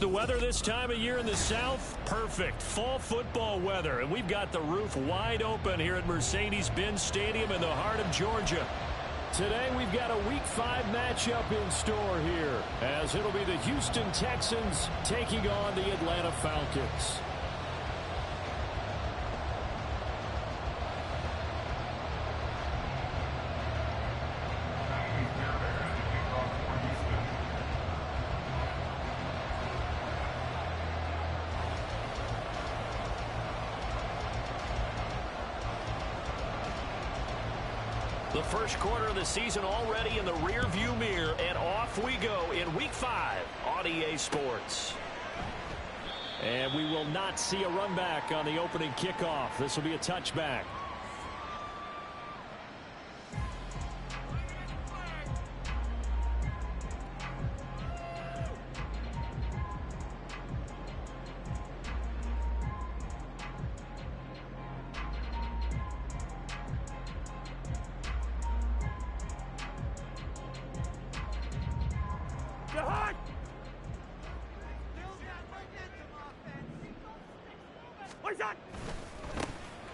The weather this time of year in the South, perfect. Fall football weather. And we've got the roof wide open here at Mercedes-Benz Stadium in the heart of Georgia. Today we've got a Week 5 matchup in store here, as it'll be the Houston Texans taking on the Atlanta Falcons. The first quarter of the season already in the rearview mirror, and off we go in Week 5 on EA Sports. And we will not see a run back on the opening kickoff. This will be a touchback.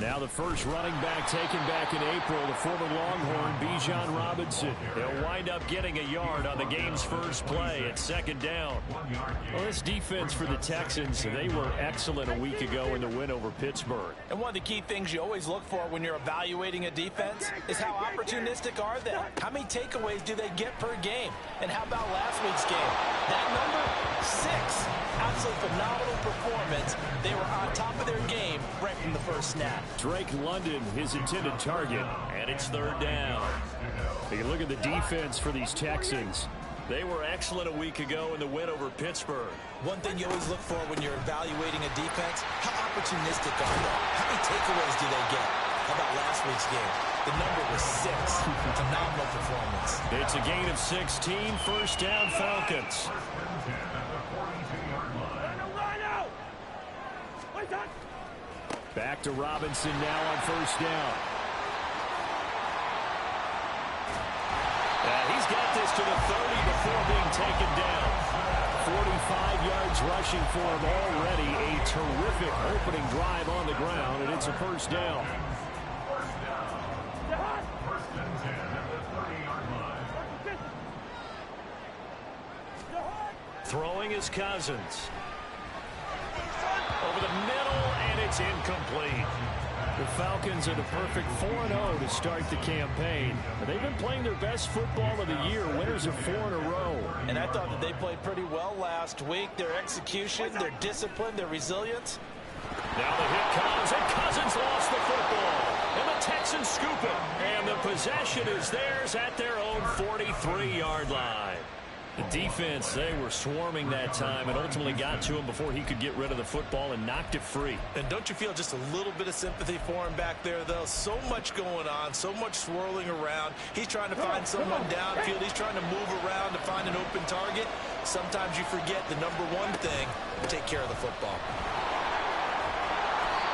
Now the first running back taken back in April, the former Longhorn, Bijan Robinson. He'll wind up getting a yard on the game's first play at second down. Well, this defense for the Texans, they were excellent a week ago in the win over Pittsburgh. And one of the key things you always look for when you're evaluating a defense is how opportunistic are they? How many takeaways do they get per game? And how about last week's game? That number, 6. Absolutely phenomenal performance. They were on top of their game right from the first snap. Drake London, his intended target, and it's third down. You look at the defense for these Texans. They were excellent a week ago in the win over Pittsburgh. One thing you always look for when you're evaluating a defense, how opportunistic are they? How many takeaways do they get? How about last week's game? The number was 6. Phenomenal performance. It's a gain of 16, first down Falcons. Back to Robinson now on first down. He's got this to the 30 before being taken down. 45 yards rushing for him already. A terrific opening drive on the ground, and it's a first down. Throwing is Cousins. Over the middle, and it's incomplete. The Falcons are the perfect 4-0 to start the campaign. They've been playing their best football of the year, winners of 4 in a row. And I thought that they played pretty well last week. Their execution, their discipline, their resilience. Now the hit comes, and Cousins lost the football. And the Texans scoop it. And the possession is theirs at their own 43-yard line. The defense, they were swarming that time and ultimately got to him before he could get rid of the football and knocked it free. And don't you feel just a little bit of sympathy for him back there, though? So much going on, so much swirling around. He's trying to find someone downfield. He's trying to move around to find an open target. Sometimes you forget the number one thing, take care of the football.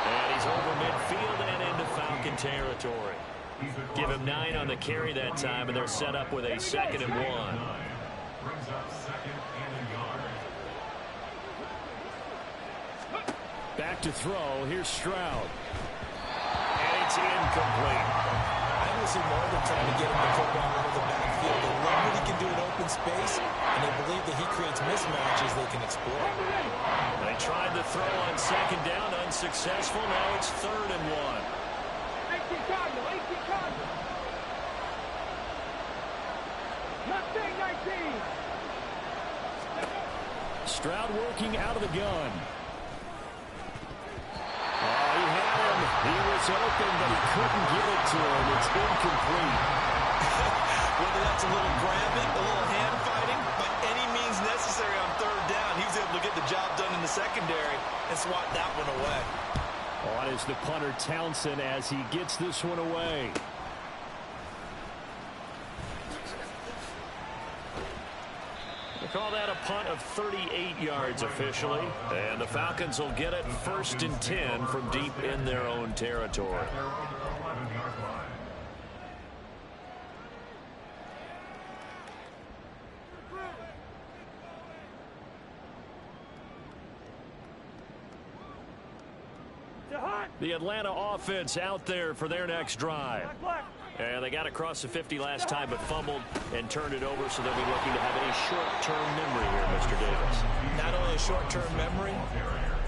And he's over midfield and into Falcon territory. Give him 9 on the carry that time, and they're set up with a 2nd and 1. Brings up 2nd and a yard. Back to throw. Here's Stroud. And it's incomplete. I want to see more of them trying to get him the football out of the backfield. They love what he can do in open space, and they believe that he creates mismatches they can exploit. They tried the throw on 2nd down, unsuccessful. Now it's 3rd and 1. 18 Cardinal, 18 Cardinal. Nothing, 19. Stroud working out of the gun. Oh, he had him. He was open, but he couldn't get it to him. It's incomplete. Whether that's a little grabbing, a little hand fighting, by any means necessary on 3rd down, he was able to get the job done in the secondary and swat that one away. On is the punter Townsend as he gets this one away. They call that a punt of 38 yards officially. And the Falcons will get it 1st and 10 from deep in their own territory. The Atlanta offense out there for their next drive. And they got across the 50 last time, but fumbled and turned it over, so they'll be looking to have a short-term memory here, Mr. Davis. Not only a short-term memory,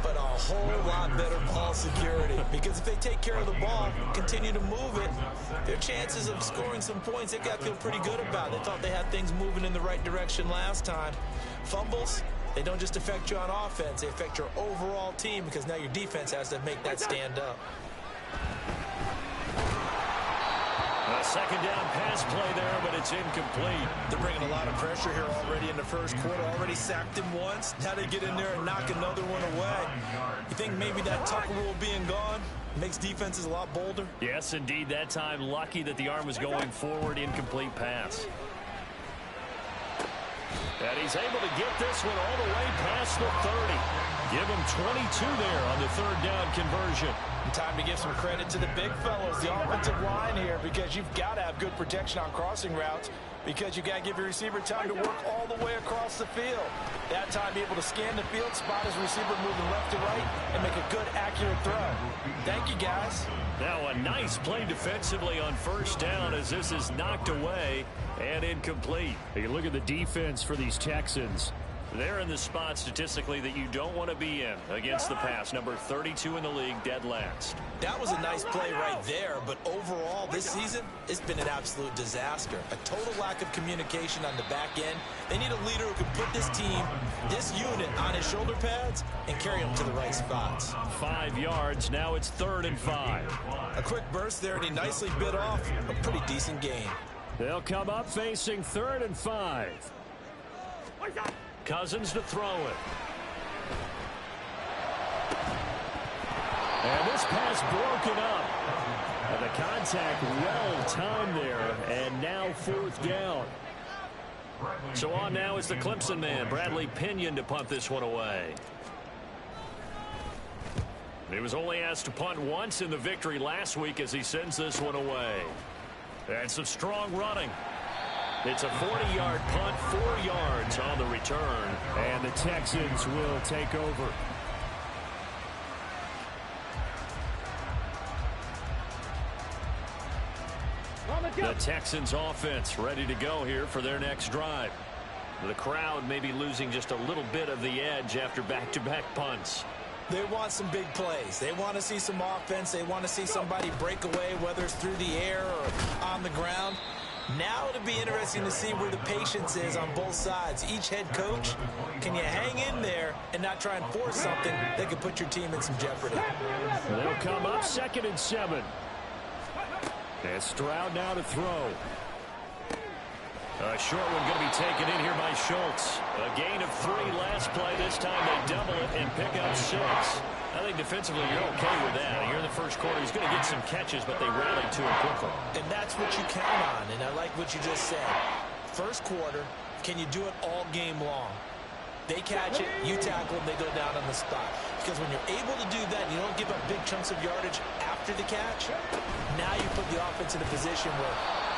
but a whole lot better ball security. Because if they take care of the ball, continue to move it, their chances of scoring some points, they got to feel pretty good about it. They thought they had things moving in the right direction last time. Fumbles, they don't just affect you on offense, they affect your overall team, because now your defense has to make that stand up. A second down pass play there, but it's incomplete. They're bringing a lot of pressure here already in the first quarter. Already sacked him once. Now they get in there and knock another one away. You think maybe that tuck rule being gone makes defenses a lot bolder? Yes, indeed. That time, lucky that the arm was going forward. Incomplete pass. And he's able to get this one all the way past the 30. Give him 22 there on the third down conversion. And time to give some credit to the big fellas, the offensive line here, because you've got to have good protection on crossing routes, because you've got to give your receiver time to work all the way across the field. That time, be able to scan the field, spot his receiver moving left to right, and make a good, accurate throw. Thank you, guys. Now a nice play defensively on first down as this is knocked away and incomplete. You look at the defense for these Texans. They're in the spot statistically that you don't want to be in against the pass. Number 32 in the league, dead last. That was a nice play right there, but overall this season, it's been an absolute disaster. A total lack of communication on the back end. They need a leader who can put this team, this unit, on his shoulder pads and carry them to the right spots. 5 yards. Now it's 3rd and 5. A quick burst there, and he nicely bit off a pretty decent gain. They'll come up facing 3rd and 5. Cousins to throw it. And this pass broken up. And the contact well timed there. And now 4th down. So on now is the Clemson man, Bradley Pinion, to punt this one away. He was only asked to punt once in the victory last week as he sends this one away. And some strong running. It's a 40-yard punt, 4 yards on the return. And the Texans will take over. The Texans offense ready to go here for their next drive. The crowd may be losing just a little bit of the edge after back-to-back punts. They want some big plays. They want to see some offense. They want to see somebody break away, whether it's through the air or on the ground. Now it'll be interesting to see where the patience is on both sides. Each head coach, can you hang in there and not try and force something that could put your team in some jeopardy? They'll come up 2nd and 7. And Stroud now to throw. A short one going to be taken in here by Schultz. A gain of 3 last play. This time they double it and pick up 6. I think defensively you're okay with that. Here in the first quarter, he's going to get some catches, but they rallied to him quickly. And that's what you count on, and I like what you just said. First quarter, can you do it all game long? They catch it, you tackle them, they go down on the spot. Because when you're able to do that, and you don't give up big chunks of yardage after the catch, now you put the offense in a position where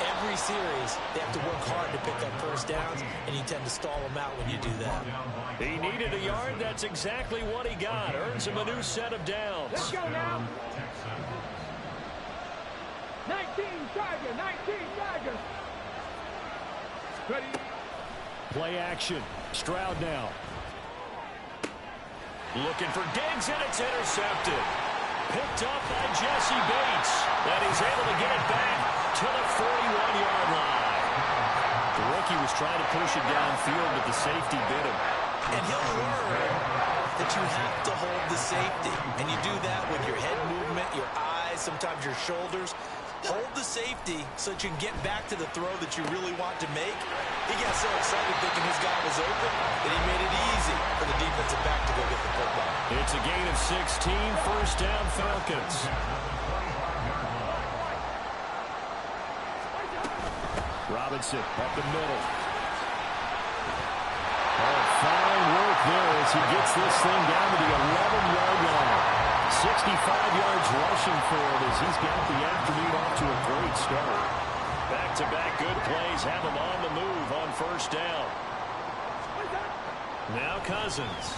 every series they have to work hard to pick up first downs, and you tend to stall them out when you do that. He needed a yard. That's exactly what he got. Earns him a new set of downs. Let's go now. 19 Tigers, 19 Tigers. Ready. Play action. Stroud now. Looking for Diggs, and it's intercepted. Picked up by Jesse Bates. And he's able to get it back to the 41-yard line. The rookie was trying to push it downfield, but the safety bit him. And he'll learn that you have to hold the safety. And you do that with your head movement, your eyes, sometimes your shoulders. Hold the safety so that you can get back to the throw that you really want to make. He got so excited thinking his guy was open that he made it easy for the defensive back to go get the football. It's a gain of 16, 1st down Falcons. Robinson up the middle. Oh, fine work there as he gets this thing down to the 11-yard line. 65 yards rushing for it as he's got the afternoon off to a great start. Back-to-back good plays have him on the move on first down. Now Cousins.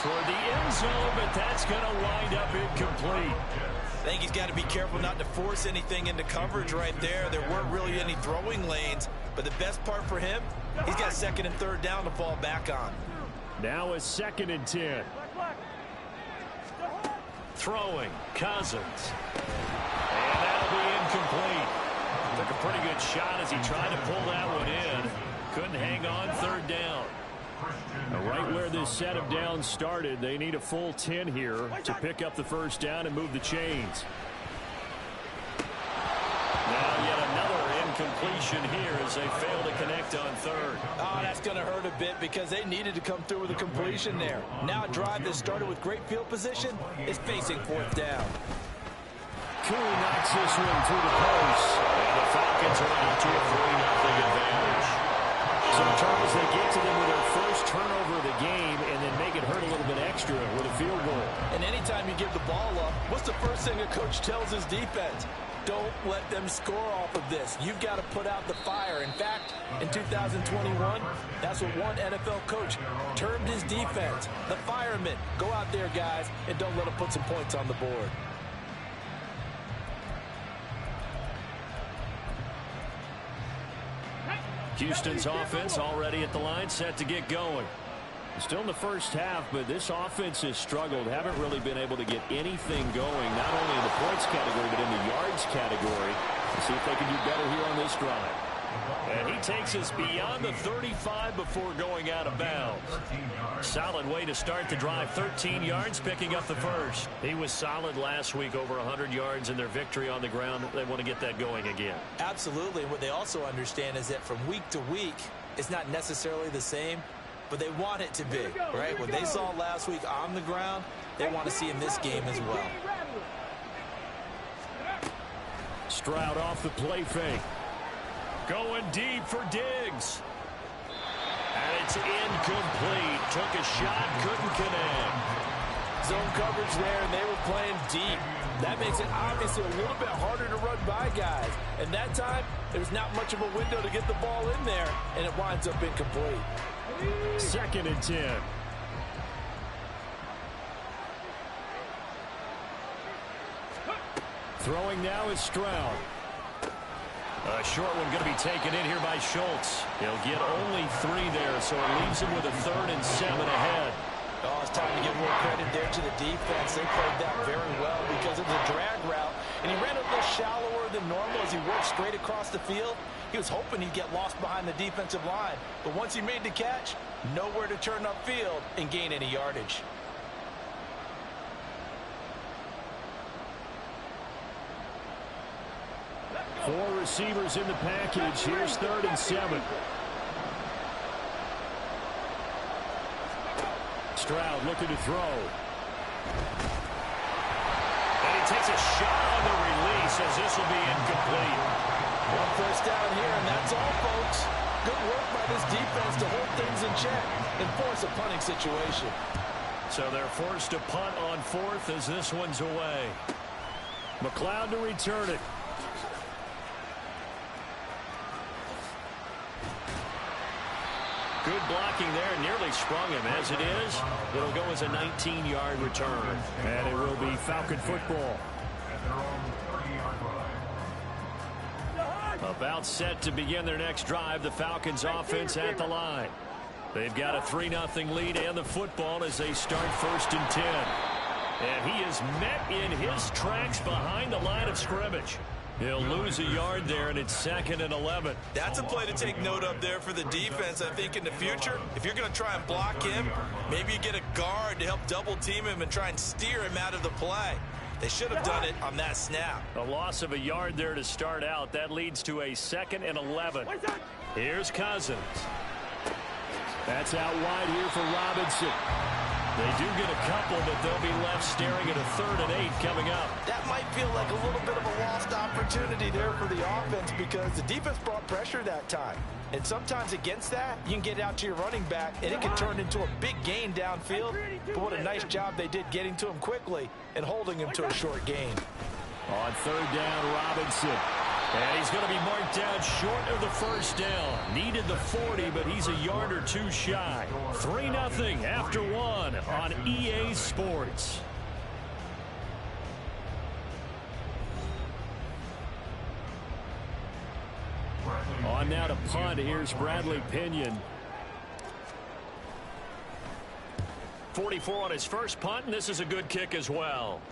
toward the end zone, but that's going to wind up incomplete. I think he's got to be careful not to force anything into coverage right there. There weren't really any throwing lanes, but the best part for him, he's got second and third down to fall back on. Now a 2nd and 10. Throwing, Cousins. And that'll be incomplete. Took a pretty good shot as he tried to pull that one in. Couldn't hang on, 3rd down. Right where this set of downs started, they need a full 10 here to pick up the 1st down and move the chains. Now yet another incompletion here as they fail to connect on 3rd. Oh, that's going to hurt a bit because they needed to come through with a completion there. Now a drive that started with great field position is facing 4th down. Cool knocks this one through the post. And the Falcons are out to a 3-0 advantage. So, Charles, they get to them with their first turnover of the game and then make it hurt a little bit extra with a field goal. And anytime you give the ball up, what's the first thing a coach tells his defense? Don't let them score off of this. You've got to put out the fire. In fact, in 2021, that's what one NFL coach termed his defense. The firemen. Go out there, guys, and don't let them put some points on the board. Houston's offense already at the line, set to get going. Still in the first half, but this offense has struggled. Haven't really been able to get anything going, not only in the points category, but in the yards category. Let's see if they can do better here on this drive. And he takes us beyond the 35 before going out of bounds. Solid way to start the drive. 13 yards, picking up the first. He was solid last week, over 100 yards in their victory on the ground. They want to get that going again. Absolutely. What they also understand is that from week to week, it's not necessarily the same, but they want it to be, right? What they saw last week on the ground, they want to see in this game as well. Stroud off the play fake. Going deep for Diggs. And it's incomplete. Took a shot, couldn't connect. Zone coverage there, and they were playing deep. That makes it obviously a little bit harder to run by guys. And that time, there's not much of a window to get the ball in there, and it winds up incomplete. 2nd and 10. Throwing now is Stroud. A short one going to be taken in here by Schultz. He'll get only 3 there, so it leaves him with a 3rd and 7 ahead. Oh, it's time to give more credit there to the defense. They played that very well because of the drag route. And he ran a little shallower than normal as he worked straight across the field. He was hoping he'd get lost behind the defensive line. But once he made the catch, nowhere to turn upfield and gain any yardage. Four receivers in the package. Here's 3rd and 7. Stroud looking to throw. And he takes a shot on the release as this will be incomplete. 1 first down here, and that's all, folks. Good work by this defense to hold things in check and force a punting situation. So they're forced to punt on 4th as this one's away. McLeod to return it. Good blocking there, nearly sprung him. As it is, it'll go as a 19-yard return. And it will be Falcon football. About set to begin their next drive, the Falcons offense at the line. They've got a 3-0 lead and the football as they start 1st and 10. And he is met in his tracks behind the line of scrimmage. He'll lose a yard there, and it's 2nd and 11. That's a play to take note of there for the defense. I think in the future, if you're going to try and block him, maybe you get a guard to help double team him and try and steer him out of the play. They should have done it on that snap. A loss of a yard there to start out. That leads to a 2nd and 11. Here's Cousins. That's out wide here for Robinson. They do get a couple, but they'll be left staring at a 3rd and 8 coming up. That might feel like a little bit of a lost opportunity there for the offense because the defense brought pressure that time. And sometimes against that, you can get out to your running back, and it can turn into a big gain downfield. But what a nice job they did getting to him quickly and holding him to a short gain. On 3rd down, Robinson. And he's going to be marked down short of the first down. Needed the 40, but he's a yard or two shy. 3-0 after one on EA Sports. On now to punt. Here's Bradley Pinion. 44 on his first punt, and this is a good kick as well.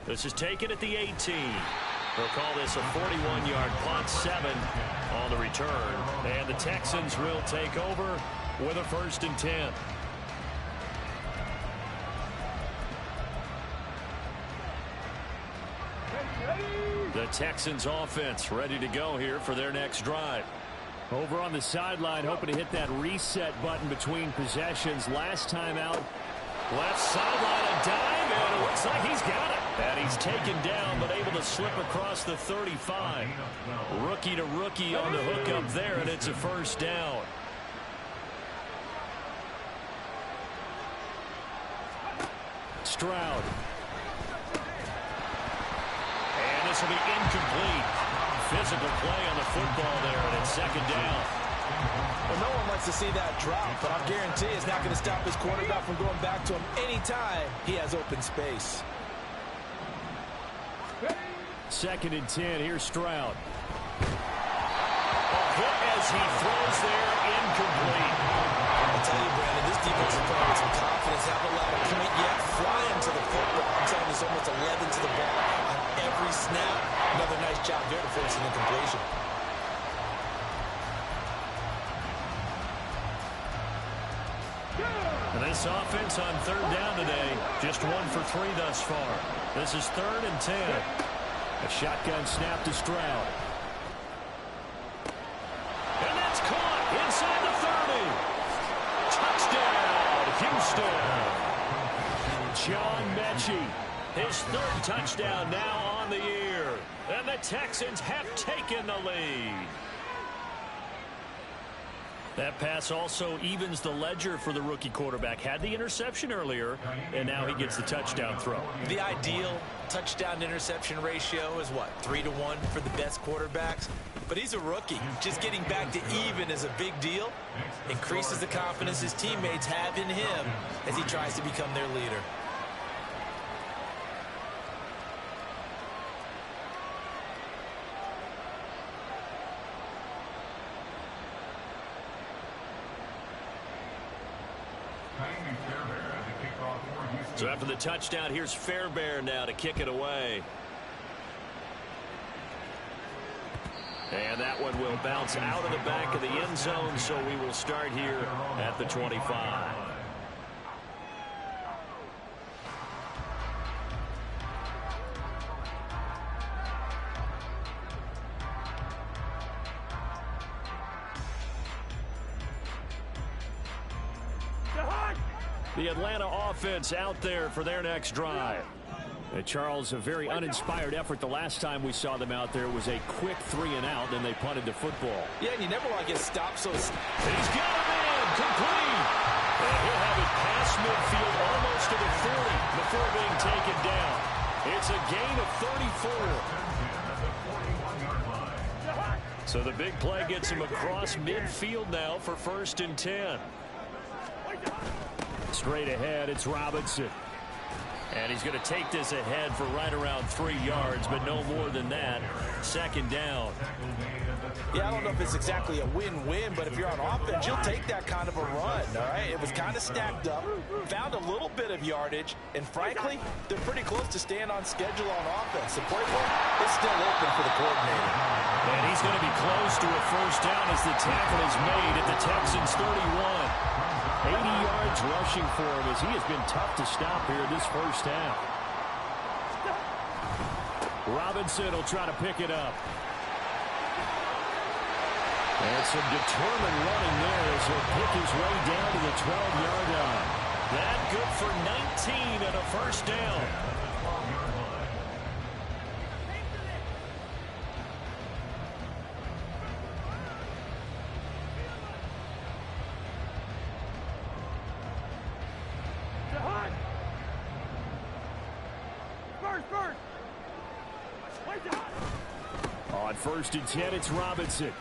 This is taken at the 18. They'll call this a 41-yard punt, 7 on the return. And the Texans will take over with a 1st and 10. The Texans offense ready to go here for their next drive. Over on the sideline, hoping to hit that reset button between possessions. Last time out, left sideline, a dive, and it looks like he's got it. And he's taken down, but able to slip across the 35. Rookie to rookie on the hook up there, and it's a 1st down. Stroud. And this will be incomplete. Physical play on the football there, and it's 2nd down. Well, no one likes to see that drop, but I guarantee it's not going to stop his quarterback from going back to him anytime he has open space. 2nd and 10. Here's Stroud. A hit as he throws there, incomplete. I'll tell you, Brandon, this defensive player with some confidence, haven't allowed a point yet, flying to the football. I'm telling you, it's almost 11 to the ball on every snap. Another nice job there to force an incompletion. And this offense on 3rd down today, just 1 for 3 thus far. This is 3rd and 10. A shotgun snap to Stroud. And that's caught inside the 30. Touchdown, Houston. John Mechie, his 3rd touchdown now on the year. And the Texans have taken the lead. That pass also evens the ledger for the rookie quarterback. Had the interception earlier, and now he gets the touchdown throw. The ideal touchdown-interception ratio is what, 3-to-1 for the best quarterbacks? But he's a rookie. Just getting back to even is a big deal. Increases the confidence his teammates have in him as he tries to become their leader. So after the touchdown, here's Fairbairn now to kick it away. And that one will bounce out of the back of the end zone, so we will start here at the 25. The Atlanta offense out there for their next drive. Charles, a very uninspired effort the last time we saw them out there. It was a quick 3-and-out, then they punted the football. Yeah, and you never want to get stopped so... He's got him in, complete. And he'll have it past midfield almost to the 40 before being taken down. It's a gain of 34. So the big play gets him across midfield now for 1st and 10. Straight ahead, it's Robinson. And he's going to take this ahead for right around 3 yards, but no more than that. 2nd down. Yeah, I don't know if it's exactly a win-win, but if you're on offense, you'll take that kind of a run, all right? It was kind of stacked up, found a little bit of yardage, and frankly, they're pretty close to staying on schedule on offense. The playbook is still open for the coordinator. And he's going to be close to a 1st down as the tackle is made at the Texans' 31. 80 yards rushing for him as he has been tough to stop here this 1st half. Robinson will try to pick it up. And some determined running there as he'll pick his way down to the 12-yard line. That good for 19 and a 1st down. On 1st and 10, it's Robinson.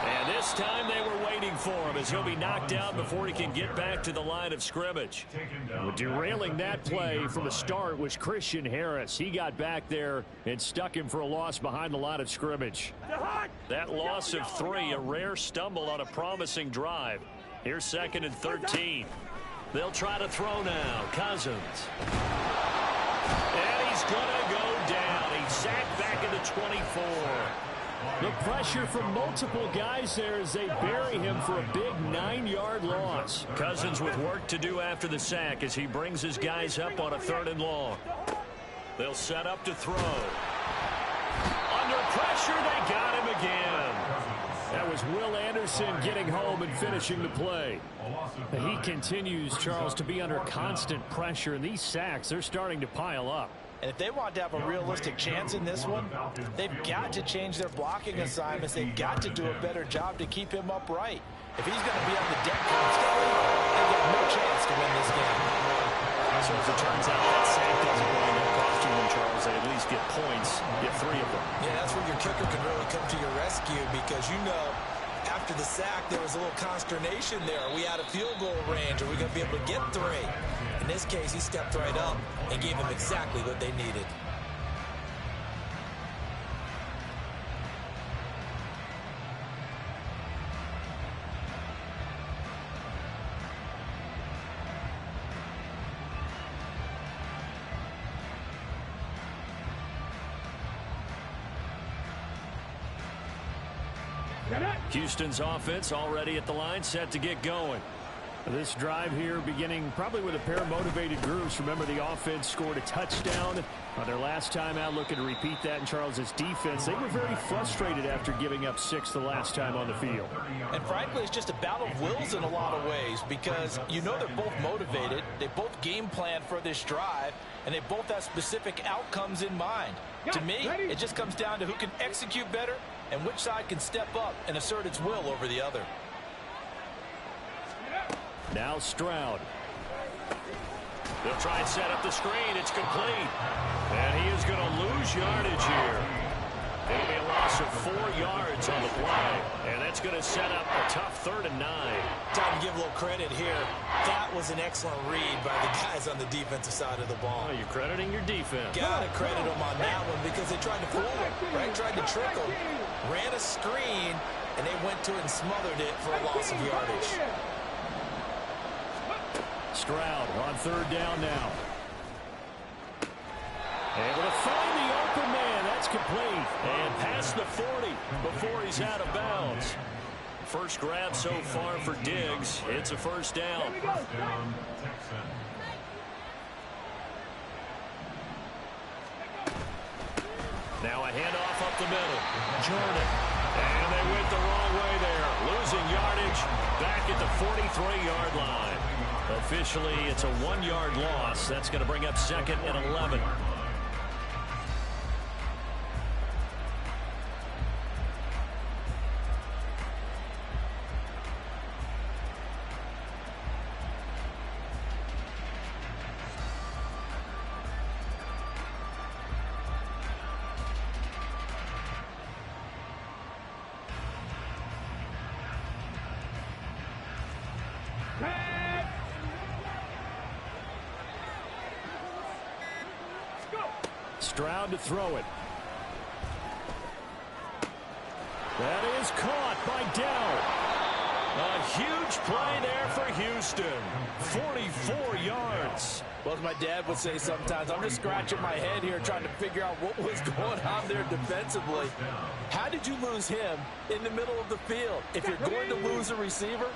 And this time they were waiting for him as he'll be knocked out before he can get back to the line of scrimmage. Derailing that play from the start was Christian Harris. He got back there and stuck him for a loss behind the line of scrimmage. That loss of 3, a rare stumble on a promising drive. Here's 2nd and 13. They'll try to throw now. Cousins. And he's going to go down. He's sacked back at the 24. The pressure from multiple guys there as they bury him for a big 9-yard loss. Cousins with work to do after the sack as he brings his guys up on a 3rd and long. They'll set up to throw. Under pressure, they got him again. That was Will Anderson getting home and finishing the play. He continues, Charles, to be under constant pressure, and these sacks, they're starting to pile up. And if they want to have a realistic chance in this one, they've got to change their blocking assignments. They've got to do a better job to keep him upright. If he's going to be on the deck constantly, they get no chance to win this game. So as it turns out, that sack doesn't really end up costing them, Charles. They at least get points, get 3 of them. Yeah, that's where your kicker can really come to your rescue because, you know, after the sack, there was a little consternation there. Are we out of field goal range? Are we going to be able to get 3? In this case, he stepped right up and gave them exactly what they needed. Houston's offense already at the line, set to get going. This drive here beginning probably with a pair of motivated groups. Remember, the offense scored a touchdown on their last time out. Looking to repeat that in Charles's defense. They were very frustrated after giving up 6 the last time on the field. And frankly, it's just a battle of wills in a lot of ways because you know they're both motivated. They both game plan for this drive, and they both have specific outcomes in mind. To me, it just comes down to who can execute better and which side can step up and assert its will over the other. Now Stroud. They'll try and set up the screen. It's complete. And he is going to lose yardage here. It'll be a loss of 4 yards on the play. And that's going to set up a tough 3rd and 9. Time to give a little credit here. That was an excellent read by the guys on the defensive side of the ball. Oh, you're crediting your defense. Got to credit them on that one because they tried to fool him, right? Tried to trick him. Ran a screen, and they went to it and smothered it for a loss of yardage. Stroud on 3rd down now. Able to find the open man. That's complete. And past the 40 before he's out of bounds. First grab so far for Diggs. It's a 1st down. Now a handoff up the middle. Jordan. And they went the wrong way there. Losing yardage back at the 43-yard line. Officially, it's a 1-yard loss. That's going to bring up 2nd and 11. Stroud to throw it. That is caught by Dell. A huge play there for Houston. 44 yards. Well, as my dad would say sometimes, I'm just scratching my head here trying to figure out what was going on there defensively. How did you lose him in the middle of the field? If you're going to lose a receiver,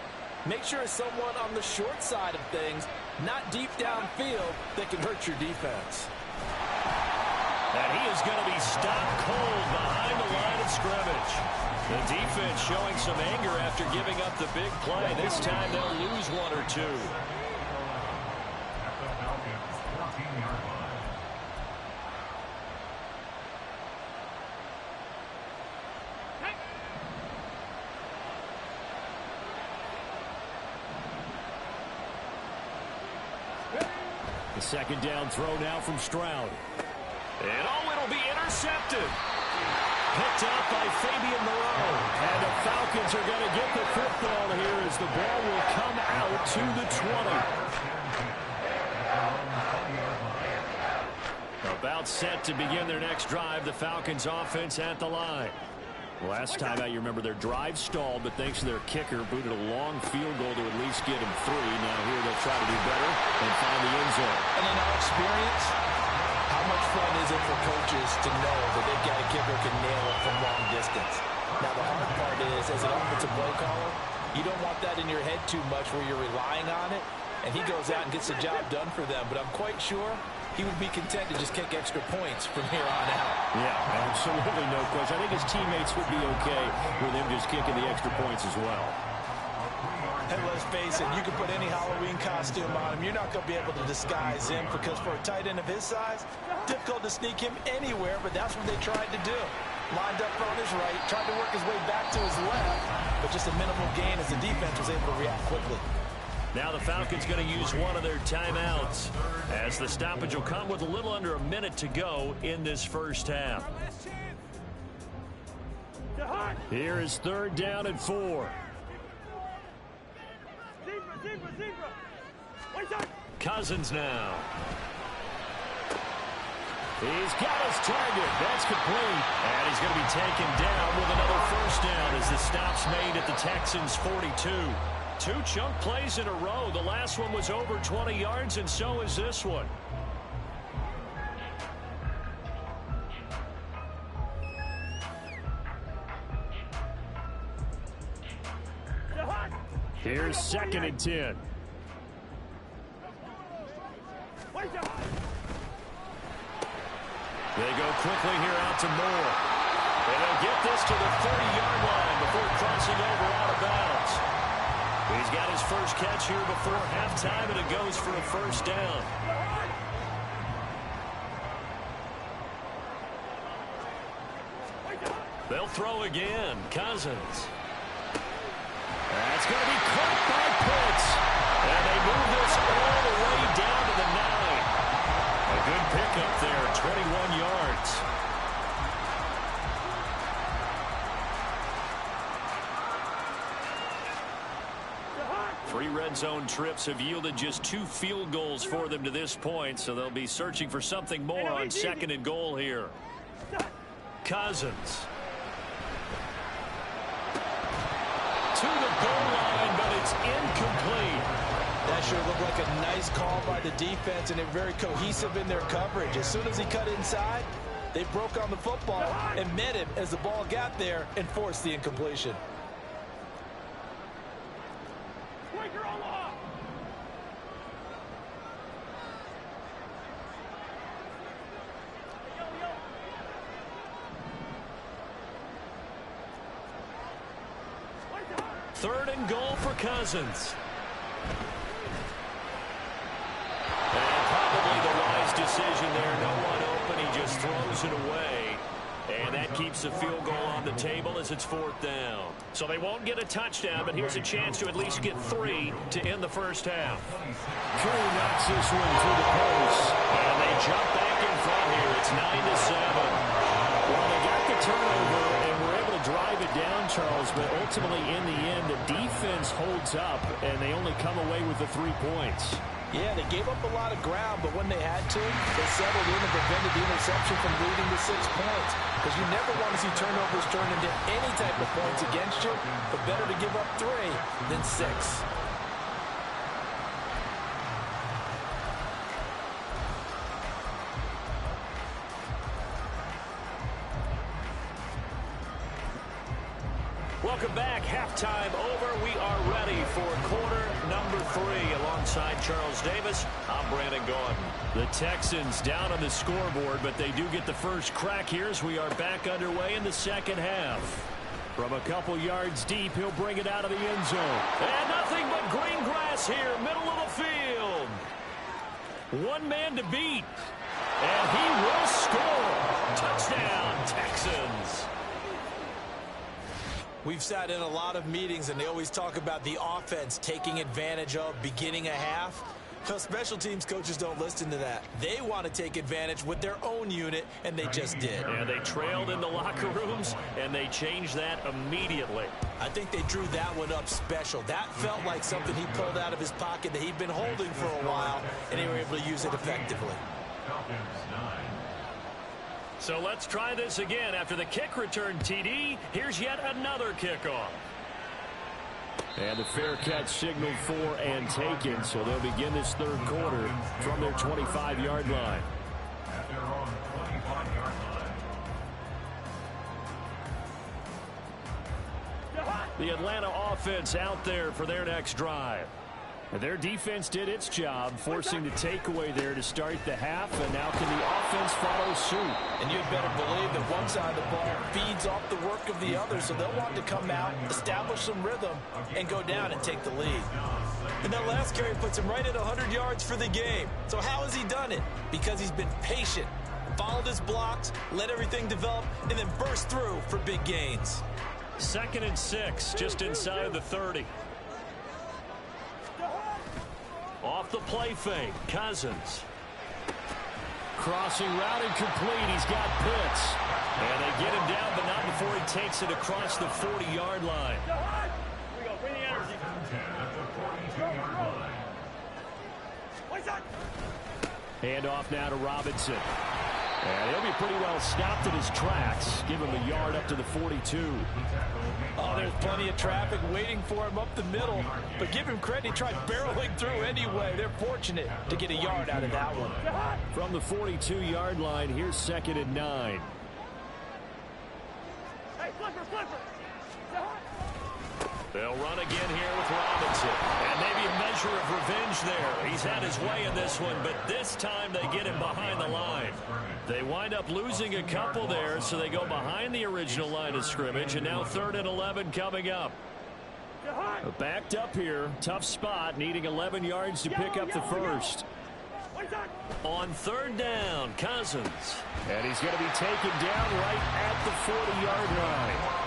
make sure it's someone on the short side of things, not deep downfield, that can hurt your defense. And he is going to be stopped cold behind the line of scrimmage. The defense showing some anger after giving up the big play. This time they'll lose 1 or 2. The 2nd down throw now from Stroud. And oh, it'll be intercepted. picked up by Fabian Moreau. And the Falcons are going to get the football here as the ball will come out to the 20. About set to begin their next drive. The Falcons offense at the line. Last time out, you remember their drive stalled, but thanks to their kicker, booted a long field goal to at least get him 3. Now here they'll try to do better and find the end zone. And in our experience, how much fun is it for coaches to know that they've got a kicker who can nail it from long distance? Now the hard part is, as an offensive play caller, you don't want that in your head too much where you're relying on it, and he goes out and gets the job done for them. But I'm quite sure he would be content to just kick extra points from here on out. Yeah, absolutely no question. I think his teammates would be okay with him just kicking the extra points as well. And let's face it, you can put any Halloween costume on him. You're not going to be able to disguise him because for a tight end of his size, difficult to sneak him anywhere, but that's what they tried to do. Lined up on his right, tried to work his way back to his left, but just a minimal gain as the defense was able to react quickly. Now the Falcons going to use one of their timeouts as the stoppage will come with a little under a minute to go in this first half. Here is 3rd down and 4. Cousins now. He's got his target. That's complete. And he's going to be taken down with another first down as the stop's made at the Texans' 42. 2 chunk plays in a row. The last one was over 20 yards, and so is this one. Here's 2nd and 10. They go quickly here out to Moore. And they'll get this to the 30-yard line before crossing over out of bounds. He's got his first catch here before halftime, and it goes for a first down. They'll throw again. Cousins. That's going to be caught by Pitts. And they move this all the way down to the 9. A good pickup there, 21 yards. 3 red zone trips have yielded just 2 field goals for them to this point, so they'll be searching for something more on 2nd and goal here. Cousins. To the goal line, but it's incomplete. That sure looked like a nice call by the defense, and they're very cohesive in their coverage. As soon as he cut inside, they broke on the football and met him as the ball got there and forced the incompletion. Third and goal for Cousins. And probably the wise decision there. No one open. He just throws it away. And that keeps the field goal on the table as it's 4th down. So they won't get a touchdown, but here's a chance to at least get 3 to end the first half. Curry knocks this one through the post. And they jump back in front here. It's 9-7. Well, they got the turnover and were able to drive it down, Charles, but ultimately in the end, the defense holds up, and they only come away with the 3 points. Yeah, they gave up a lot of ground, but when they had to, they settled in and prevented the interception from leading to 6 points. Because you never want to see turnovers turn into any type of points against you, but better to give up 3 than 6. Welcome back. Halftime over. We are ready for quarter number 3. Alongside Charles Davis, I'm Brandon Gordon. The Texans down on the scoreboard, but they do get the first crack here as we are back underway in the second half. From a couple yards deep, he'll bring it out of the end zone. And nothing but green grass here, middle of the field. One man to beat. And he will score. Touchdown, Texans. We've sat in a lot of meetings, and they always talk about the offense taking advantage of beginning a half. Well, special teams coaches don't listen to that. They want to take advantage with their own unit, and they just did. And they trailed in the locker rooms, and they changed that immediately. I think they drew that one up special. That felt like something he pulled out of his pocket that he'd been holding for a while, and they were able to use it effectively. So let's try this again. After the kick return TD, here's yet another kickoff. And the fair catch signaled for and taken, so they'll begin this third quarter from their 25-yard line. At their own 25-yard line. The Atlanta offense out there for their next drive. Their defense did its job, forcing the takeaway there to start the half, and now can the offense follow suit? And you'd better believe that one side of the ball feeds off the work of the other, so they'll want to come out, establish some rhythm, and go down and take the lead. And that last carry puts him right at 100 yards for the game. So how has he done it? Because he's been patient, followed his blocks, let everything develop, and then burst through for big gains. 2nd and 6, just inside the 30. Off the play fake, Cousins. Crossing route incomplete. He's got Pitts. And they get him down, but not before he takes it across the 40-yard line. Hand off now to Robinson. And he'll be pretty well stopped in his tracks. Give him a yard up to the 42. Oh, there's plenty of traffic waiting for him up the middle. But give him credit, he tried barreling through anyway. They're fortunate to get a yard out of that one. From the 42-yard line, here's 2nd and 9. Hey, flipper. They'll run again here with Robinson. And maybe a measure of revenge there. He's had his way in this one, but this time they get him behind the line. They wind up losing a couple there, so they go behind the original line of scrimmage, and now 3rd and 11 coming up. Backed up here, tough spot, needing 11 yards to pick up the first. On 3rd down, Cousins. And he's going to be taken down right at the 40-yard line.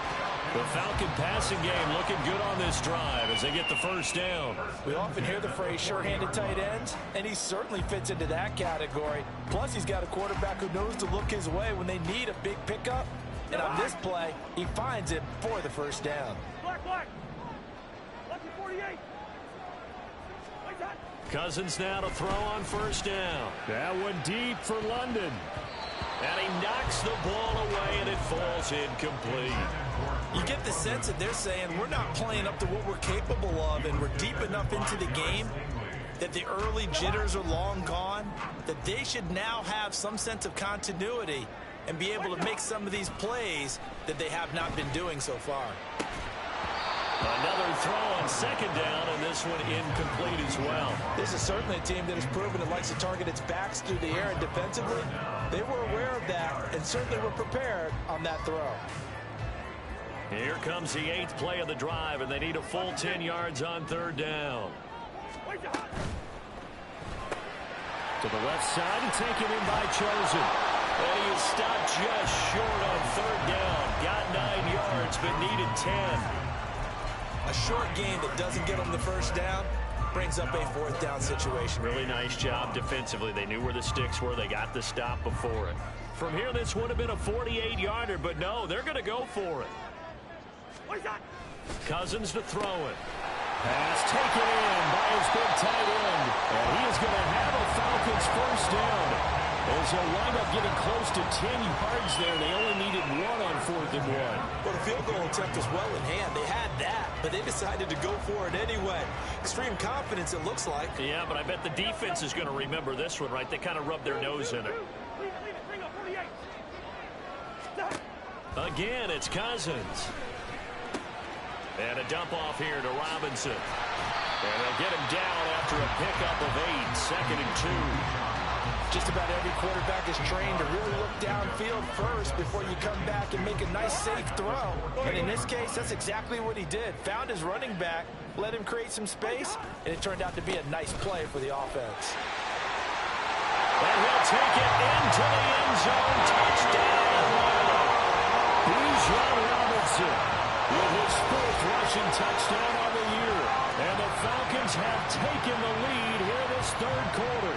The Falcon passing game looking good on this drive as they get the first down. We often hear the phrase sure-handed tight ends, and he certainly fits into that category. Plus, he's got a quarterback who knows to look his way when they need a big pickup. And on this play, he finds it for the first down. Black. Lucky 48. Cousins now to throw on 1st down. That one deep for London. And he knocks the ball away, and it falls incomplete. You get the sense that they're saying we're not playing up to what we're capable of, and we're deep enough into the game that the early jitters are long gone, that they should now have some sense of continuity and be able to make some of these plays that they have not been doing so far. Another throw on 2nd down, and this one incomplete as well. This is certainly a team that has proven it likes to target its backs through the air, and defensively, they were aware of that and certainly were prepared on that throw. Here comes the 8th play of the drive, and they need a full 10 yards on 3rd down. To the left side and taken in by Chosen. And he is stopped just short on 3rd down. Got 9 yards, but needed 10. A short game that doesn't get them the first down brings up a 4th down situation. Really nice job defensively. They knew where the sticks were. They got the stop before it. From here, this would have been a 48-yarder, but no, they're going to go for it. Cousins to throw it. Pass taken in by his big tight end. And he is going to have a Falcons first down. As they'll wind up getting close to 10 yards there. They only needed 1 on 4th and 1. Well, the field goal attempt was well in hand. They had that, but they decided to go for it anyway. Extreme confidence, it looks like. Yeah, but I bet the defense is going to remember this one, right? They kind of rubbed their nose in it. Again, it's Cousins. And a dump off here to Robinson. And they'll get him down after a pickup of 8, 2nd and 2. Just about every quarterback is trained to really look downfield first before you come back and make a nice, safe throw. And in this case, that's exactly what he did. Found his running back, let him create some space, and it turned out to be a nice play for the offense. And he'll take it into the end zone. Touchdown! Bijan Robinson with his 4th rushing touchdown on the year. And the Falcons have taken the lead here in this third quarter.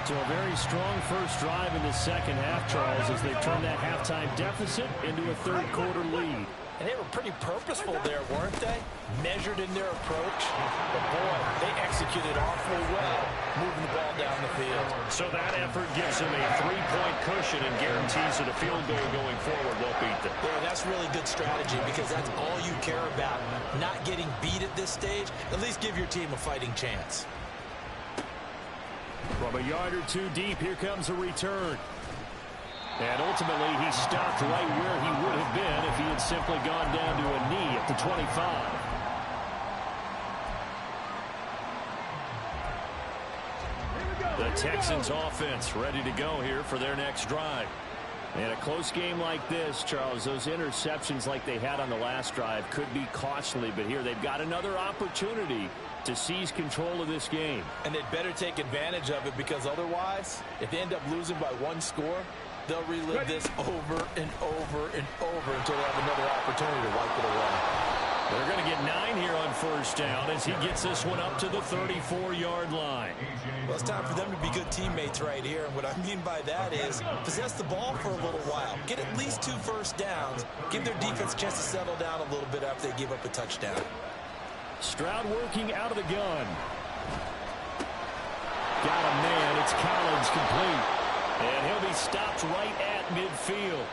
So a very strong first drive in the second half, Charles, as they turn that halftime deficit into a third quarter lead. And they were pretty purposeful there, weren't they? Measured in their approach. But boy, they executed awfully well, moving the ball down the field. So that effort gives them a 3-point cushion and guarantees that a field goal going forward won't beat them. Yeah, that's really good strategy because that's all you care about. Not getting beat at this stage. At least give your team a fighting chance. From a yard or two deep, here comes a return. And ultimately, he stopped right where he would have been if he had simply gone down to a knee at the 25. The Texans offense ready to go here for their next drive. And a close game like this, Charles, those interceptions like they had on the last drive could be costly, but here they've got another opportunity to seize control of this game. And they'd better take advantage of it because otherwise, if they end up losing by one score, they'll relive this over and over and over until they have another opportunity to wipe it away. They're going to get 9 here on first down as he gets this one up to the 34-yard line. Well, it's time for them to be good teammates right here. And what I mean by that is possess the ball for a little while. Get at least 2 first downs. Give their defense a chance to settle down a little bit after they give up a touchdown. Stroud working out of the gun. Got a man. It's Collins complete. And he'll be stopped right at midfield.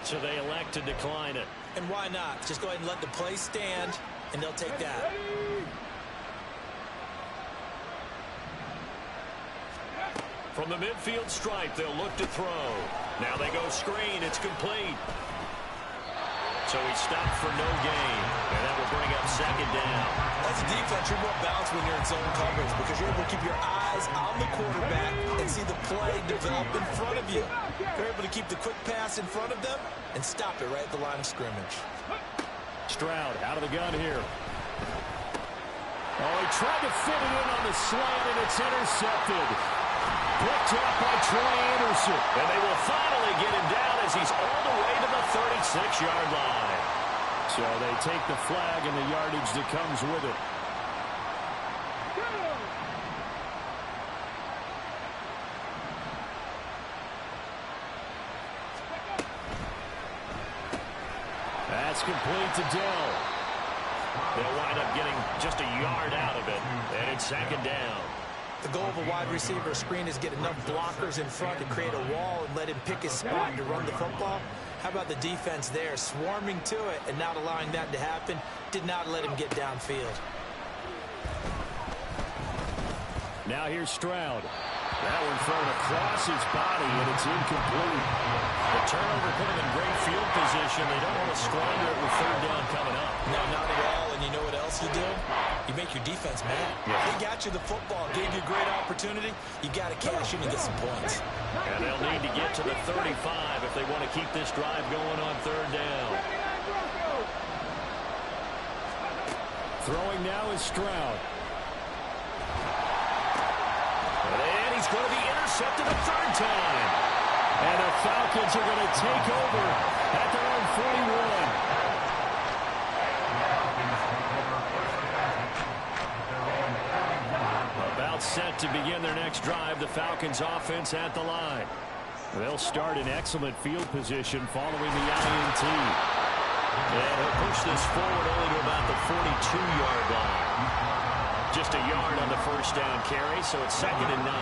So they elect to decline it. And why not? Just go ahead and let the play stand, and they'll take that. From the midfield stripe, they'll look to throw. Now they go screen. It's complete. So he stopped for no gain. And that will bring up second down. As a defense, you're more balanced when you're in zone coverage because you're able to keep your eyes on the quarterback and see the play develop in front of you. You're able to keep the quick pass in front of them and stop it right at the line of scrimmage. Stroud out of the gun here. Oh, he tried to fit it in on the slant, and it's intercepted. Picked up by Troy Anderson. And they will finally get him down as he's all the way to the 36-yard line. So they take the flag and the yardage that comes with it. That's complete to Dell. They'll wind up getting just a yard out of it. And it's second down. The goal of a wide receiver screen is get enough blockers in front to create a wall and let him pick his spot to run the football. How about the defense there, swarming to it and not allowing that to happen? Did not let him get downfield. Now here's Stroud. That one thrown across his body, and it's incomplete. The turnover put him in great field position. They don't want to squander it with third down coming up. No, not at all. And you know what else you do? You make your defense mad. Yeah. They got you the football, gave you a great opportunity. You got to cash in and get some points. And they'll need to get to the 35 if they want to keep this drive going on third down. Throwing now is Stroud. And he's going to be intercepted a third time. And the Falcons are going to take over at their own 41. About set to begin their next drive. The Falcons offense at the line. They'll start in excellent field position following the INT. And he'll push this forward only to about the 42-yard line. Just a yard on the first down carry, so it's second and 9.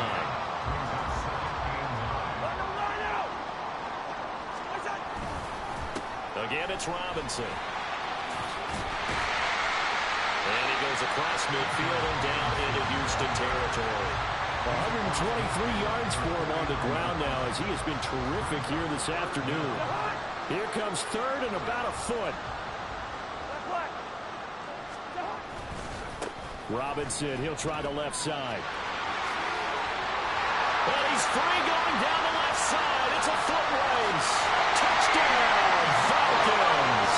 Again, it's Robinson. And he goes across midfield and down into Houston territory. 123 yards for him on the ground now as he has been terrific here this afternoon. Here comes third and about a foot. Robinson, he'll try the left side. And he's free going down the left side. It's a foot race. Touchdown, Falcons.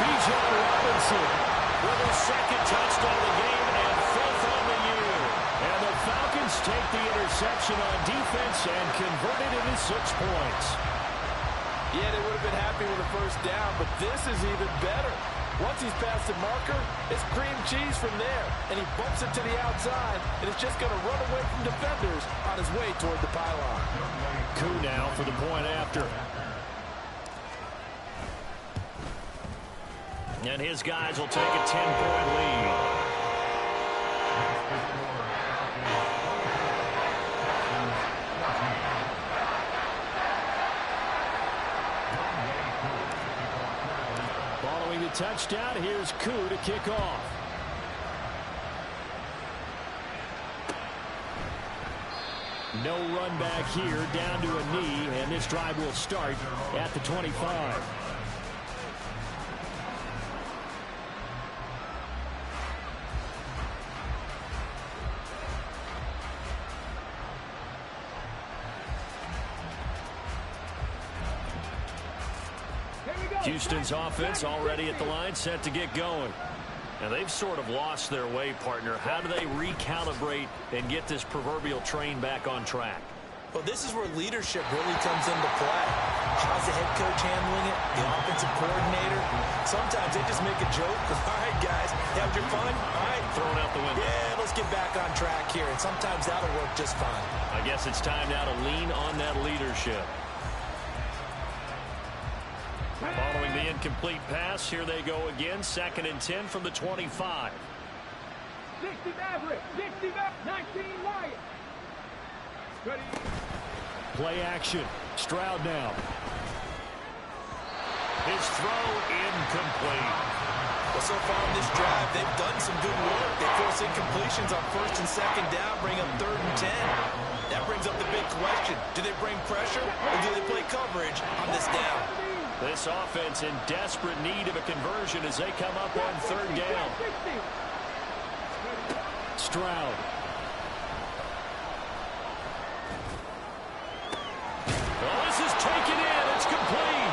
Bijan Robinson with his second touchdown of the game and fifth on the year. And the Falcons take the interception on defense and convert it into 6 points. Yeah, they would have been happy with the first down, but this is even better. Once he's past the marker, it's cream cheese from there. And he bumps it to the outside, and it's just going to run away from defenders on his way toward the pylon. Koo now for the point after. And his guys will take a 10-point lead. Following the touchdown, here's Koo to kick off. No run back here, down to a knee, and this drive will start at the 25. Houston's offense already at the line, set to get going. Now, they've sort of lost their way, partner. How do they recalibrate and get this proverbial train back on track? Well, this is where leadership really comes into play. How's the head coach handling it? The offensive coordinator? Sometimes they just make a joke. All right, guys, have your fun? All right. Throw it out the window. Yeah, let's get back on track here. And sometimes that'll work just fine. I guess it's time now to lean on that leadership. Following the incomplete pass, here they go again. 2nd and 10 from the 25. 60 Maverick, 60 Maverick, 19 Lions. Ready. Play action. Stroud now. His throw incomplete. Well, so far in this drive, they've done some good work. They force incompletions on 1st and 2nd down, bring up 3rd and 10. That brings up the big question. Do they bring pressure or do they play coverage on this down? This offense in desperate need of a conversion as they come up on 3rd down. Stroud. Oh, this is taken in. It's complete.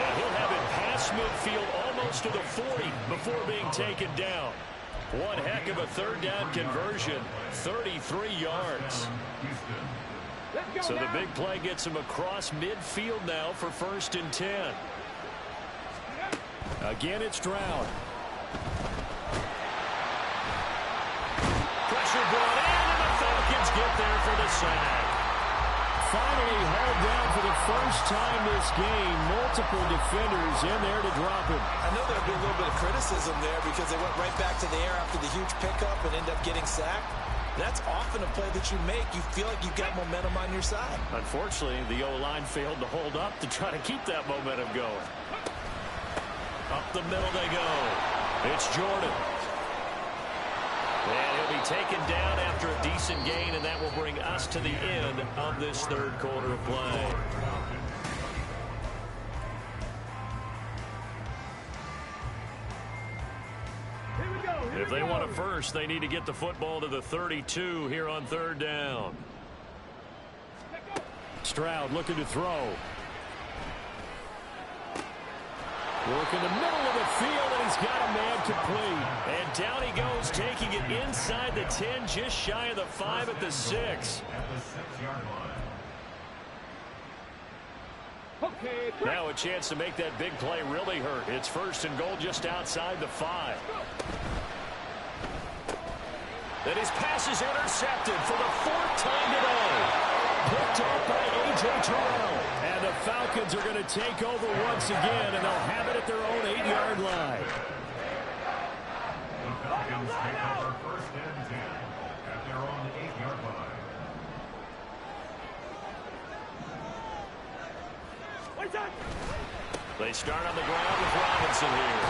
And he'll have it past midfield almost to the 40 before being taken down. One heck of a 3rd down conversion. 33 yards. So the big play gets him across midfield now for 1st and 10. Again, it's Stroud. Pressure brought in, and the Falcons get there for the sack. Finally hauled down for the first time this game. Multiple defenders in there to drop him. I know there'll be a little bit of criticism there because they went right back to the air after the huge pickup and ended up getting sacked. That's often a play that you make. You feel like you've got momentum on your side. Unfortunately, the O-line failed to hold up to try to keep that momentum going. Up the middle they go. It's Jordan. And he'll be taken down after a decent gain, and that will bring us to the end of this 3rd quarter of play. If they want a first, they need to get the football to the 32 here on 3rd down. Stroud looking to throw. Work in the middle of the field, and he's got a man complete. And down he goes, taking it inside the 10, just shy of the 5 at the 6. Now a chance to make that big play really hurt. It's 1st and goal just outside the 5. Then his pass is intercepted for the 4th time today. Picked up by A.J. Terrell. And the Falcons are going to take over once again, and they'll have it at their own 8-yard line. The Falcons take over 1st and 10 at their own 8-yard line. They start on the ground with Robinson here.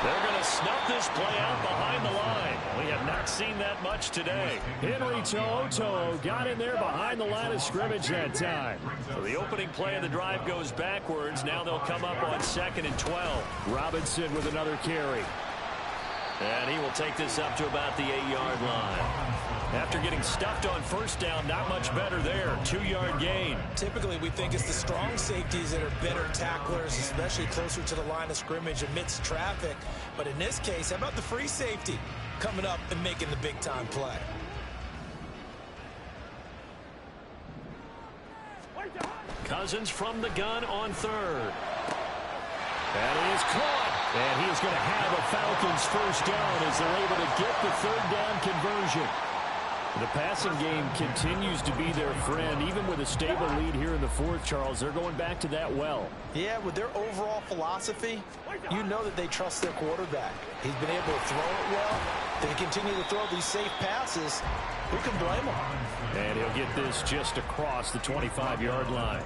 They're going to snuff this play out behind the line. We have not seen that much today. Henry To'o got in there behind the line of scrimmage that time. So the opening play of the drive goes backwards. Now they'll come up on 2nd and 12. Robinson with another carry. And he will take this up to about the 8-yard line. After getting stuffed on 1st down, not much better there. 2-yard gain. Typically, we think it's the strong safeties that are better tacklers, especially closer to the line of scrimmage amidst traffic. But in this case, how about the free safety coming up and making the big-time play? Cousins from the gun on 3rd. And he is caught. And he is going to have a Falcons first down as they're able to get the third down conversion. The passing game continues to be their friend. Even with a stable lead here in the fourth, Charles, they're going back to that well. Yeah, with their overall philosophy, you know that they trust their quarterback. He's been able to throw it well. They continue to throw these safe passes. Who can blame him? And he'll get this just across the 25-yard line.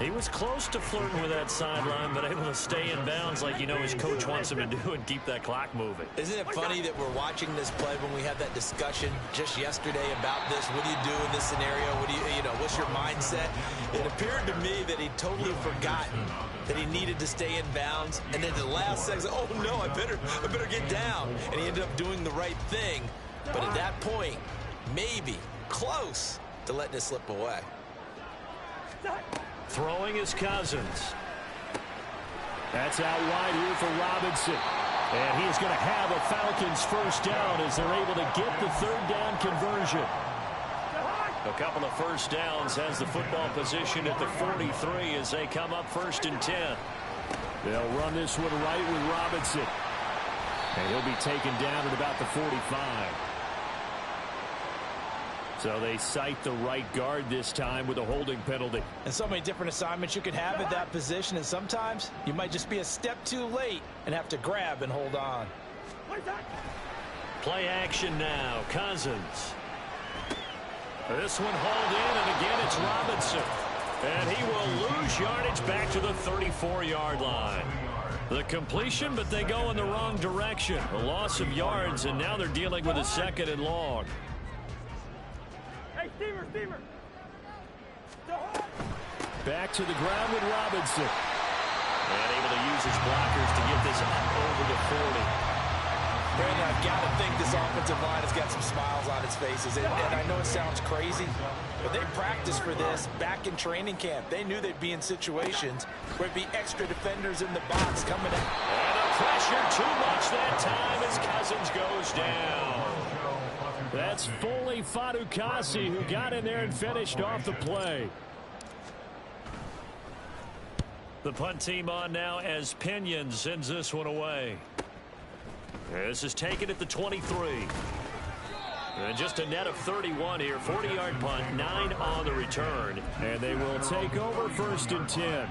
He was close to flirting with that sideline, but able to stay in bounds like you know his coach wants him to do and keep that clock moving. Isn't it funny that we're watching this play when we had that discussion just yesterday about this? What do you do in this scenario? What do you know, what's your mindset? It appeared to me that he'd totally forgotten that he needed to stay in bounds. And then the last second, oh no, I better get down. And he ended up doing the right thing. But at that point, maybe close to letting it slip away. Throwing is Cousins. That's out wide here for Robinson. And he's going to have a Falcons first down as they're able to get the third down conversion. A couple of first downs has the football position at the 43 as they come up 1st and 10. They'll run this one right with Robinson. And he'll be taken down at about the 45. So they cite the right guard this time with a holding penalty. And so many different assignments you could have at that position, and sometimes you might just be a step too late and have to grab and hold on. Play action now. Cousins. This one hauled in, and again it's Robinson. And he will lose yardage back to the 34-yard line. The completion, but they go in the wrong direction. A loss of yards, and now they're dealing with a 2nd and long. Steamer. Back to the ground with Robinson. And able to use his blockers to get this up over the 40. Brandon, I've got to think this offensive line has got some smiles on its faces. And I know it sounds crazy, but they practiced for this back in training camp. They knew they'd be in situations where it'd be extra defenders in the box coming in. And the pressure too much that time as Cousins goes down. That's Foley Fadukasi who got in there and finished off the play. The punt team on now as Pinion sends this one away. This is taken at the 23. And just a net of 31 here. 40-yard punt, 9 on the return. And they will take over 1st and 10.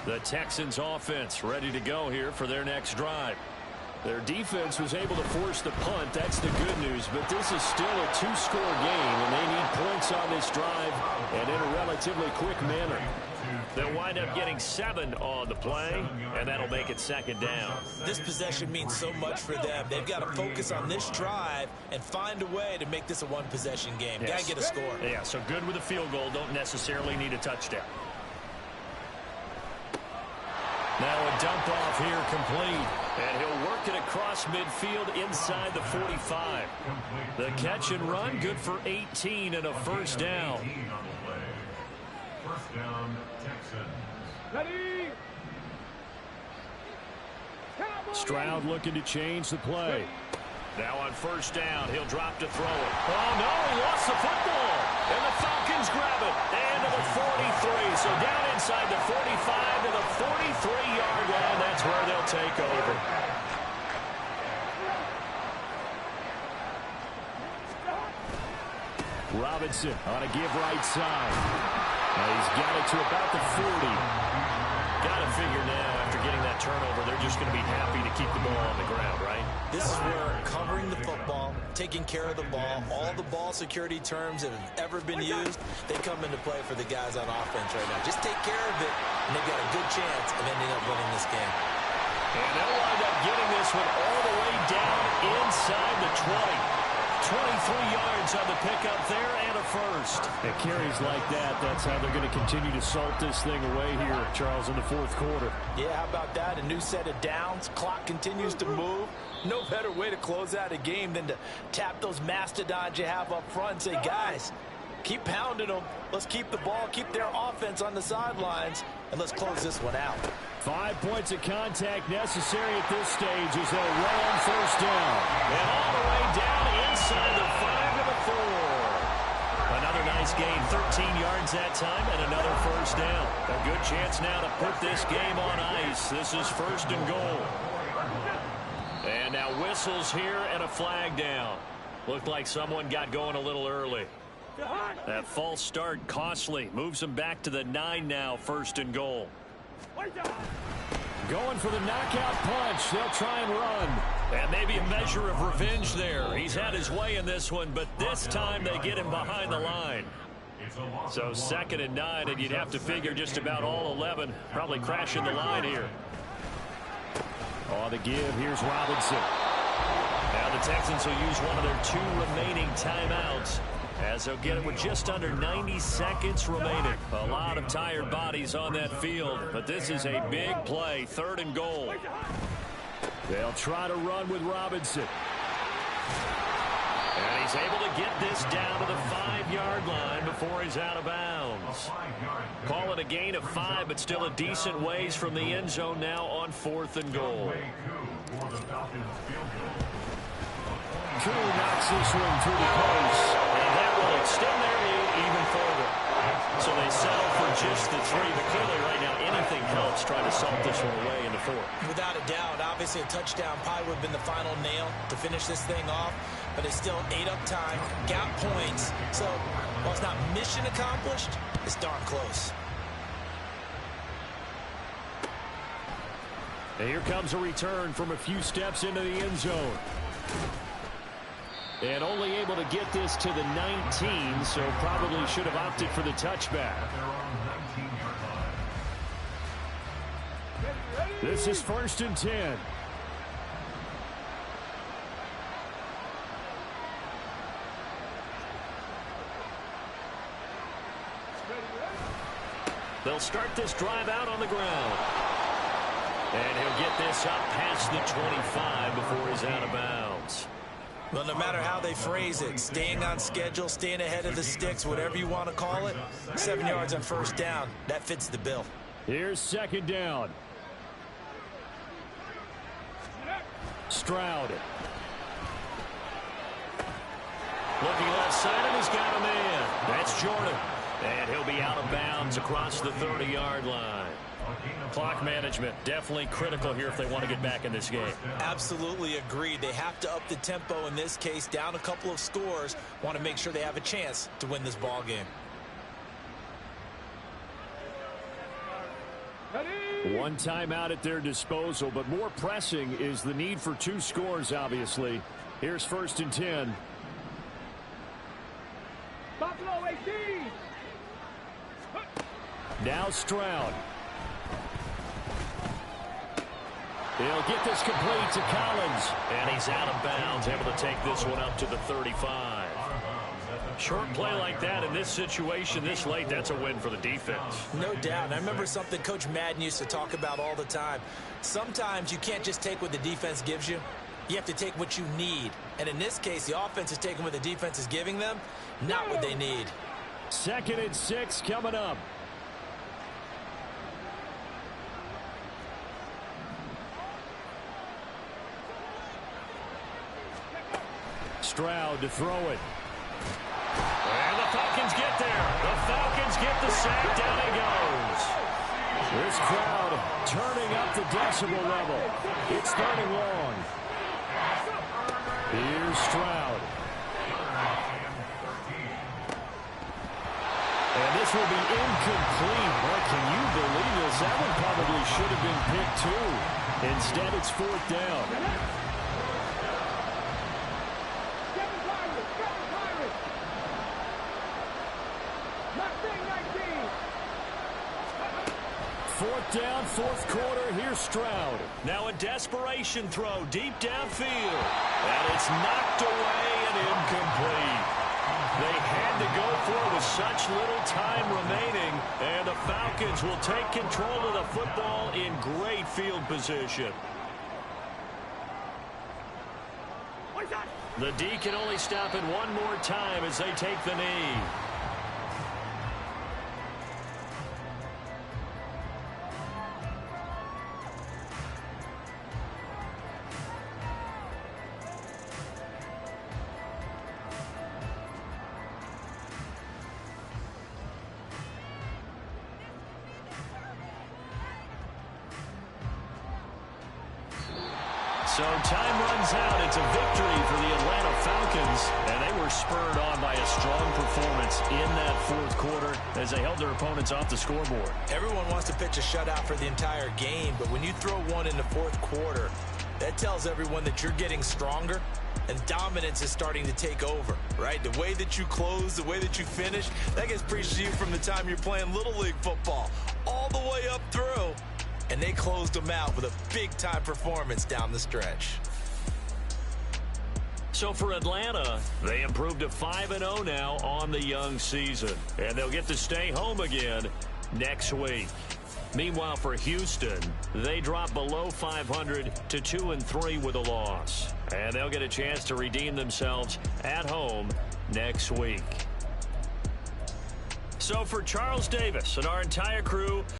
The Texans offense ready to go here for their next drive. Their defense was able to force the punt. That's the good news. But this is still a 2-score game, and they need points on this drive and in a relatively quick manner. They'll wind up getting 7 on the play, and that'll make it 2nd down. This possession means so much for them. They've got to focus on this drive and find a way to make this a one-possession game. Yes. Got to get a score. Yeah, so good with a field goal. Don't necessarily need a touchdown. Now a dump off here complete. And he'll work it across midfield inside the 45. The catch and run good for 18 and a first down. First down, Texans. Ready. Stroud looking to change the play. Now on first down, he'll drop to throw it. Oh, no, he lost the football. And the Falcons grab it. And to the 43. So down inside the 45 to the 43-yard line. That's where they'll take over. Robinson on a give right side. He's got it to about the 40. Got to figure now, after getting that turnover, they're just going to be happy to keep the ball on the ground, right? This is where covering the football, taking care of the ball, all the ball security terms that have ever been used, they come into play for the guys on offense right now. Just take care of it, and they've got a good chance of ending up winning this game. And they'll wind up getting this one all the way down inside the 20. 23 yards on the pickup there and a first. It carries like that. That's how they're going to continue to salt this thing away here, Charles, in the fourth quarter. Yeah, how about that? A new set of downs. Clock continues to move. No better way to close out a game than to tap those mastodons you have up front and say, guys, keep pounding them. Let's keep the ball, keep their offense on the sidelines, and let's close this one out. 5 points of contact necessary at this stage as they'll run on first down. And all the way down inside the 5 to the 4. Another nice He's gained 13 yards that time and another first down. A good chance now to put this game on ice. This is 1st and goal. And now whistles here and a flag down. Looked like someone got going a little early. That false start costly. Moves him back to the 9 now, 1st and goal. Going for the knockout punch. They'll try and run. And maybe a measure of revenge there. He's had his way in this one, but this time they get him behind the line. So 2nd and 9, and you'd have to figure just about all 11 probably crashing the line here. On the give, here's Robinson. Now the Texans will use one of their 2 remaining timeouts, as they'll get it with just under 90 seconds remaining. A lot of tired bodies on that field, but this is a big play, 3rd and goal. They'll try to run with Robinson. And he's able to get this down to the 5-yard line before he's out of bounds. Call it a gain of 5, but still a decent ways from the end zone now on 4th and goal. Koo knocks this one through the post. And that will extend their lead even further. So they settle for just the 3, but clearly right now anything helps try to salt this one away into 4. Without a doubt, obviously a touchdown probably would have been the final nail to finish this thing off, but it's still ate up time, got points. So while it's not mission accomplished, it's darn close. And here comes a return from a few steps into the end zone. And only able to get this to the 19, so probably should have opted for the touchback. This is 1st and 10. They'll start this drive out on the ground. And he'll get this up past the 25 before he's out of bounds. Well, no matter how they phrase it, staying on schedule, staying ahead of the sticks, whatever you want to call it, 7 yards on 1st down, that fits the bill. Here's 2nd down. Stroud. Looking left side, and he's got a man. That's Jordan. And he'll be out of bounds across the 30-yard line. Clock management definitely critical here if they want to get back in this game. Absolutely agreed. They have to up the tempo in this case, down a couple of scores. Want to make sure they have a chance to win this ball game. One timeout at their disposal, but more pressing is the need for 2 scores, obviously. Here's 1st and 10. Buffalo 18. Now Stroud. He'll get this complete to Collins. And he's out of bounds, able to take this one up to the 35. Short play like that in this situation this late, that's a win for the defense. No doubt. And I remember something Coach Madden used to talk about all the time. Sometimes you can't just take what the defense gives you. You have to take what you need. And in this case, the offense is taking what the defense is giving them, not what they need. 2nd and 6 coming up. Stroud to throw it. And the Falcons get there. The Falcons get the sack. Down he goes. This crowd turning up the decibel level. It's 3rd and long. Here's Stroud. And this will be incomplete. Boy, can you believe this? That one probably should have been picked too. Instead, it's 4th down. Fourth down, 4th quarter. Here's Stroud. Now a desperation throw deep downfield. And it's knocked away and incomplete. They had to go for it with such little time remaining. And the Falcons will take control of the football in great field position. The D can only stop it one more time as they take the knee. So time runs out. It's a victory for the Atlanta Falcons, and they were spurred on by a strong performance in that fourth quarter as they held their opponents off the scoreboard. Everyone wants to pitch a shutout for the entire game, but when you throw one in the fourth quarter, that tells everyone that you're getting stronger and dominance is starting to take over, right? The way that you close, the way that you finish, that gets preached to you from the time you're playing Little League football all the way up through. And they closed them out with a big-time performance down the stretch. So for Atlanta, they improved to 5-0 now on the young season. And they'll get to stay home again next week. Meanwhile, for Houston, they drop below 500 to 2-3 with a loss. And they'll get a chance to redeem themselves at home next week. So for Charles Davis and our entire crew,